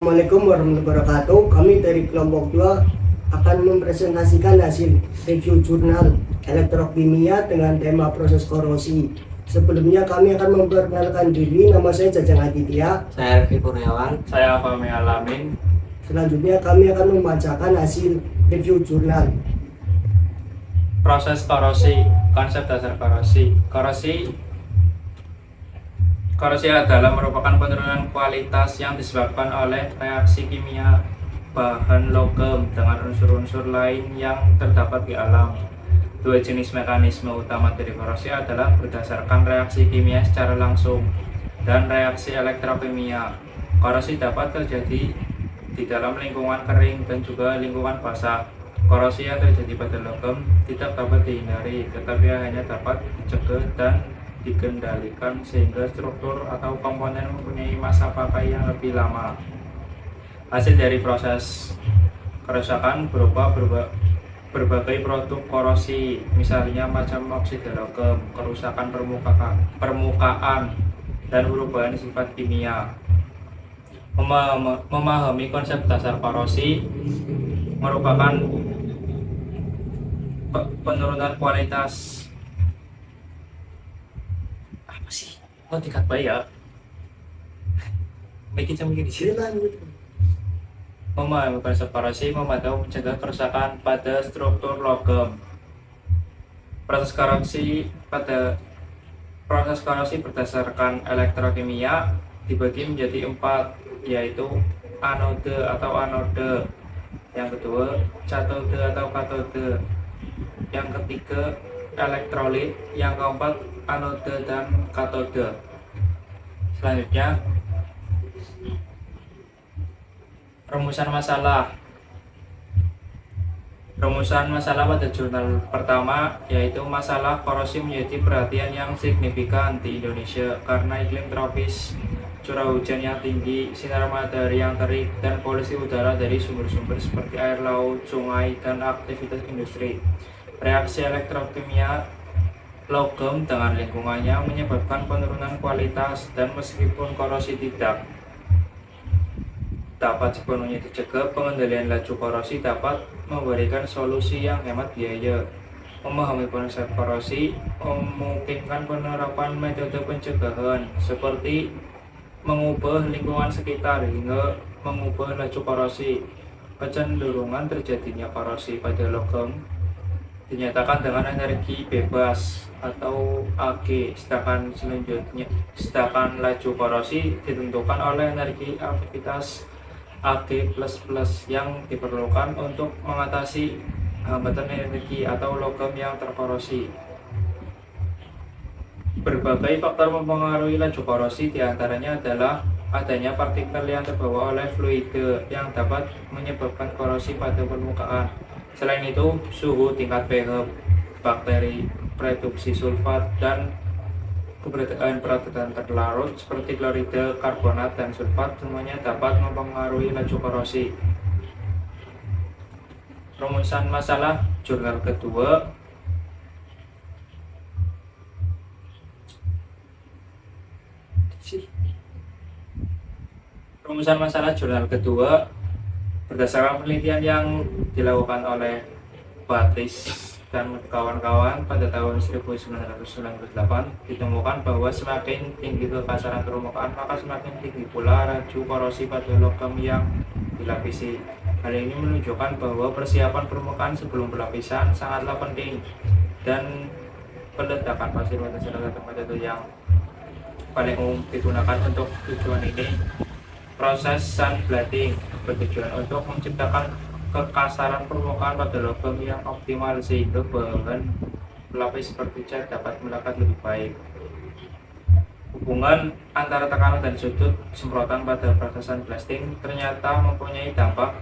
Assalamualaikum warahmatullahi wabarakatuh. Kami dari kelompok 2 akan mempresentasikan hasil review jurnal elektrokimia dengan tema proses korosi. Sebelumnya kami akan memperkenalkan diri. Nama saya Jajang Aditya. Saya Rifki Kurniawan. Saya Fahmi Alamin. Selanjutnya kami akan membacakan hasil review jurnal. Proses korosi, konsep dasar korosi. Korosi adalah merupakan penurunan kualitas yang disebabkan oleh reaksi kimia bahan logam dengan unsur-unsur lain yang terdapat di alam. Dua jenis mekanisme utama dari korosi adalah berdasarkan reaksi kimia secara langsung dan reaksi elektrokimia. Korosi dapat terjadi di dalam lingkungan kering dan juga lingkungan basah. Korosi yang terjadi pada logam tidak dapat dihindari, tetapi hanya dapat dicegah dan dikendalikan sehingga struktur atau komponen mempunyai masa pakai yang lebih lama. Hasil dari proses kerusakan berupa berbagai produk korosi, misalnya macam oksida logam, kerusakan permukaan, dan perubahan sifat kimia. Memahami konsep dasar korosi merupakan penurunan kualitas tingkat baik ya. Bikin di sini. Memahami konsep korosi membantu mencegah kerusakan pada struktur logam. Proses korosi berdasarkan elektrokimia dibagi menjadi 4, yaitu anode atau anode, yang kedua katode atau katode, yang ketiga elektrolit, yang keempat anode dan katode. Selanjutnya, rumusan masalah pada jurnal pertama, yaitu masalah korosi menjadi perhatian yang signifikan di Indonesia karena iklim tropis, curah hujan yang tinggi, sinar matahari yang terik, dan polusi udara dari sumber-sumber seperti air laut, sungai, dan aktivitas industri. Reaksi elektrokimia logam dengan lingkungannya menyebabkan penurunan kualitas, dan meskipun korosi tidak dapat sepenuhnya dicegah, pengendalian laju korosi dapat memberikan solusi yang hemat biaya. Memahami konsep korosi memungkinkan penerapan metode pencegahan seperti mengubah lingkungan sekitar hingga mengubah laju korosi. Kecenderungan terjadinya korosi pada logam dinyatakan dengan energi bebas atau AG, sedangkan laju korosi ditentukan oleh energi aktivitas AG++ yang diperlukan untuk mengatasi hambatan energi atau logam yang terkorosi. Berbagai faktor mempengaruhi laju korosi, diantaranya adalah adanya partikel yang terbawa oleh fluida yang dapat menyebabkan korosi pada permukaan. Selain itu, suhu, tingkat pH bakteri, produksi sulfat, dan keberadaan peradan terlarut seperti klorida, karbonat, dan sulfat semuanya dapat mempengaruhi laju korosi. Rumusan masalah jurnal kedua. Berdasarkan penelitian yang dilakukan oleh Batis dan kawan-kawan pada tahun 1998, ditemukan bahwa semakin tinggi kekasaran permukaan, maka semakin tinggi pula laju korosi pada logam yang dilapisi. Hal ini menunjukkan bahwa persiapan permukaan sebelum pelapisan sangatlah penting, dan peledakan pasir pada salah satu metode yang paling umum digunakan untuk tujuan ini. Proses sandblasting bertujuan untuk menciptakan kekasaran permukaan pada logam yang optimal sehingga bahan pelapis seperti cat dapat melekat lebih baik. Hubungan antara tekanan dan sudut semprotan pada proses sandblasting ternyata mempunyai dampak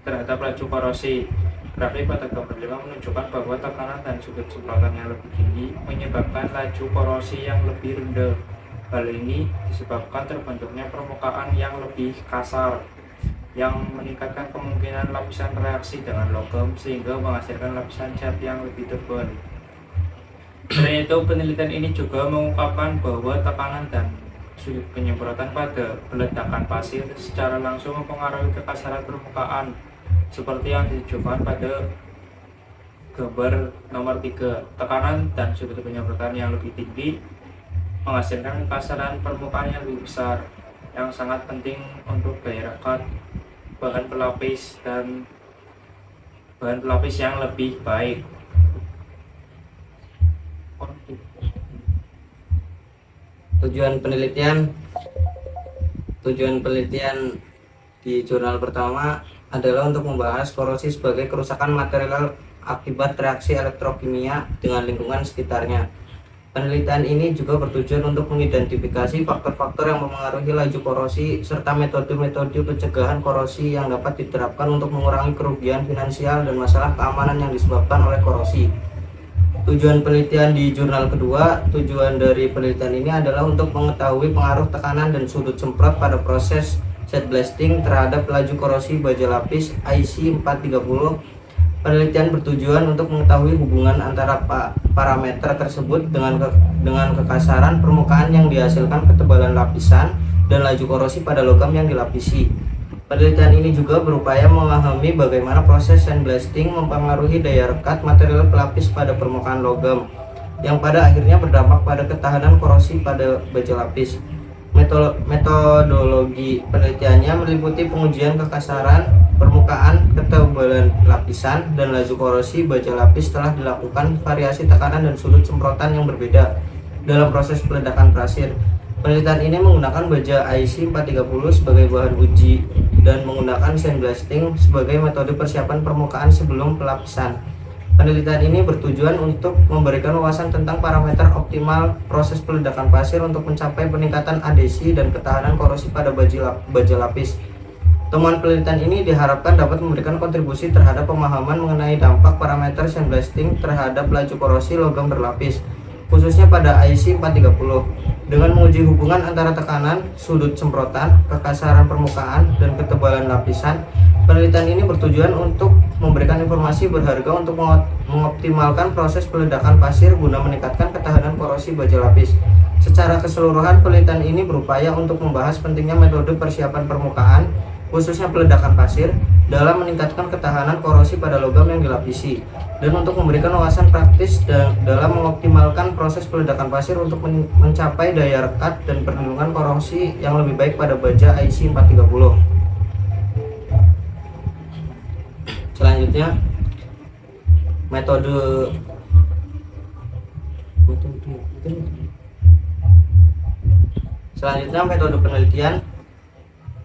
terhadap laju korosi. Grafik pada gambar 5 menunjukkan bahwa tekanan dan sudut semprotan yang lebih tinggi menyebabkan laju korosi yang lebih rendah. Hal ini disebabkan terbentuknya permukaan yang lebih kasar, yang meningkatkan kemungkinan lapisan reaksi dengan logam sehingga menghasilkan lapisan cat yang lebih tebal. Selain itu, penelitian ini juga mengungkapkan bahwa tekanan dan sudut penyemprotan pada peledakan pasir secara langsung mempengaruhi kekasaran permukaan seperti yang ditunjukkan pada gambar nomor 3. Tekanan dan sudut penyemprotan yang lebih tinggi menghasilkan kekasaran permukaan yang lebih besar, yang sangat penting untuk daya rekat bahan pelapis dan bahan pelapis yang lebih baik. Tujuan penelitian di jurnal pertama adalah untuk membahas korosi sebagai kerusakan material akibat reaksi elektrokimia dengan lingkungan sekitarnya. Penelitian ini juga bertujuan untuk mengidentifikasi faktor-faktor yang mempengaruhi laju korosi serta metode-metode pencegahan korosi yang dapat diterapkan untuk mengurangi kerugian finansial dan masalah keamanan yang disebabkan oleh korosi. Tujuan penelitian di jurnal kedua, tujuan dari penelitian ini adalah untuk mengetahui pengaruh tekanan dan sudut semprot pada proses sandblasting terhadap laju korosi baja lapis IC 430. Penelitian bertujuan untuk mengetahui hubungan antara parameter tersebut dengan kekasaran permukaan yang dihasilkan ketebalan lapisan dan laju korosi pada logam yang dilapisi. Penelitian ini juga berupaya memahami bagaimana proses sandblasting mempengaruhi daya rekat material pelapis pada permukaan logam, yang pada akhirnya berdampak pada ketahanan korosi pada baja lapis. Metodologi penelitiannya meliputi pengujian kekasaran permukaan, ketebalan lapisan, dan laju korosi baja lapis setelah dilakukan variasi tekanan dan sudut semprotan yang berbeda dalam proses peledakan pasir. Penelitian ini menggunakan baja IC 430 sebagai bahan uji dan menggunakan sandblasting sebagai metode persiapan permukaan sebelum pelapisan. Penelitian ini bertujuan untuk memberikan wawasan tentang parameter optimal proses peledakan pasir untuk mencapai peningkatan adhesi dan ketahanan korosi pada baja lapis. Temuan penelitian ini diharapkan dapat memberikan kontribusi terhadap pemahaman mengenai dampak parameter sandblasting terhadap laju korosi logam berlapis, khususnya pada IC 430. Dengan menguji hubungan antara tekanan, sudut semprotan, kekasaran permukaan, dan ketebalan lapisan, penelitian ini bertujuan untuk memberikan informasi berharga untuk mengoptimalkan proses peledakan pasir guna meningkatkan ketahanan korosi baja lapis. Secara keseluruhan, penelitian ini berupaya untuk membahas pentingnya metode persiapan permukaan, khususnya peledakan pasir, dalam meningkatkan ketahanan korosi pada logam yang dilapisi, dan untuk memberikan wawasan praktis dalam mengoptimalkan proses peledakan pasir untuk mencapai daya rekat dan perlindungan korosi yang lebih baik pada baja IC 430. Selanjutnya, metode penelitian.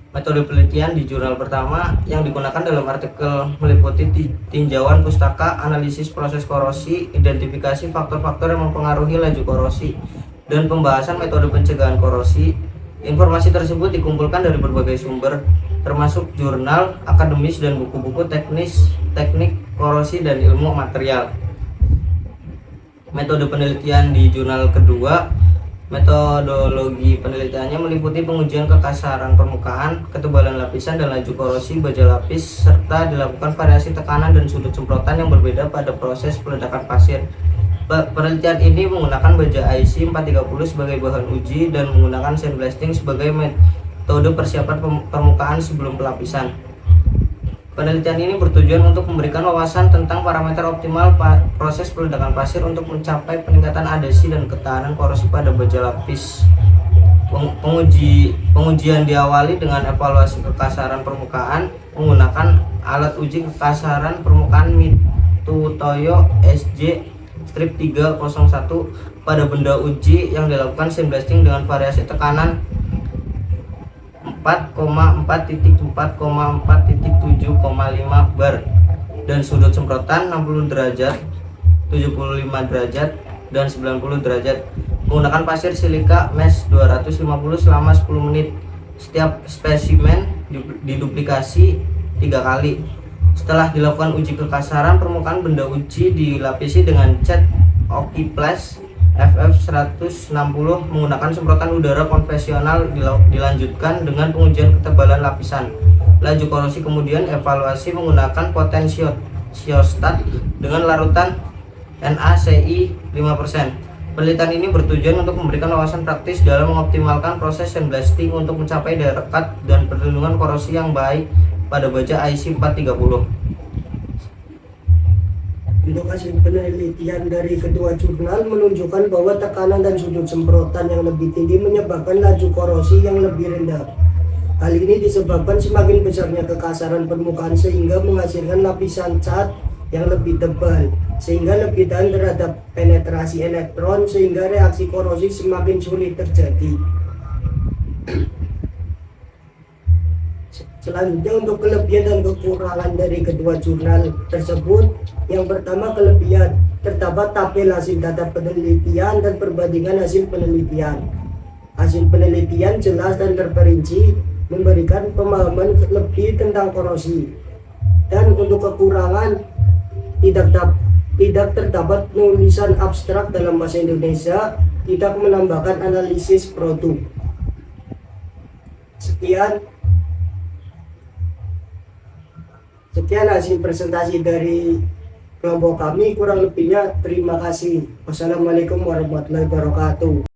Metode penelitian di jurnal pertama yang digunakan dalam artikel meliputi tinjauan pustaka, analisis proses korosi, identifikasi faktor-faktor yang mempengaruhi laju korosi, dan pembahasan metode pencegahan korosi. Informasi tersebut dikumpulkan dari berbagai sumber, termasuk jurnal, akademis, dan buku-buku teknik korosi dan ilmu material. Metode penelitian di jurnal kedua. Metodologi penelitiannya meliputi pengujian kekasaran permukaan, ketebalan lapisan, dan laju korosi baja lapis, serta dilakukan variasi tekanan dan sudut semprotan yang berbeda pada proses peledakan pasir. Penelitian ini menggunakan baja IC 430 sebagai bahan uji dan menggunakan sandblasting sebagai metode persiapan permukaan sebelum pelapisan. Penelitian ini bertujuan untuk memberikan wawasan tentang parameter optimal proses peledakan pasir untuk mencapai peningkatan adhesi dan ketahanan korosi pada baja lapis. Pengujian diawali dengan evaluasi kekasaran permukaan menggunakan alat uji kekasaran permukaan Mitutoyo SJ strip 301 pada benda uji yang dilakukan sandblasting dengan variasi tekanan 4,4.4,4.7,5 bar dan sudut semprotan 60 derajat, 75 derajat, dan 90 derajat menggunakan pasir silika mesh 250 selama 10 menit. Setiap spesimen diduplikasi 3 kali. Setelah dilakukan uji kekasaran permukaan, benda uji dilapisi dengan cat Oxyplast FF160 menggunakan semprotan udara konvensional. Dilanjutkan dengan pengujian ketebalan lapisan. Laju korosi kemudian evaluasi menggunakan potensiostat dengan larutan NaCl 5%. Penelitian ini bertujuan untuk memberikan wawasan praktis dalam mengoptimalkan proses sandblasting untuk mencapai daya rekat dan perlindungan korosi yang baik pada baja IC 430. Untuk hasil penelitian dari kedua jurnal menunjukkan bahwa tekanan dan sudut semprotan yang lebih tinggi menyebabkan laju korosi yang lebih rendah. Hal ini disebabkan semakin besarnya kekasaran permukaan sehingga menghasilkan lapisan cat yang lebih tebal, sehingga lebih tahan terhadap penetrasi elektron, sehingga reaksi korosi semakin sulit terjadi. Selanjutnya untuk kelebihan dan kekurangan dari kedua jurnal tersebut. Yang pertama, kelebihan: terdapat tabel hasil data penelitian dan perbandingan hasil penelitian. Hasil penelitian jelas dan terperinci, memberikan pemahaman lebih tentang korosi. Dan untuk kekurangan, tidak terdapat penulisan abstrak dalam bahasa Indonesia, tidak menambahkan analisis produk. Sekian hasil presentasi dari kelompok kami, kurang lebihnya terima kasih. Wassalamualaikum warahmatullahi wabarakatuh.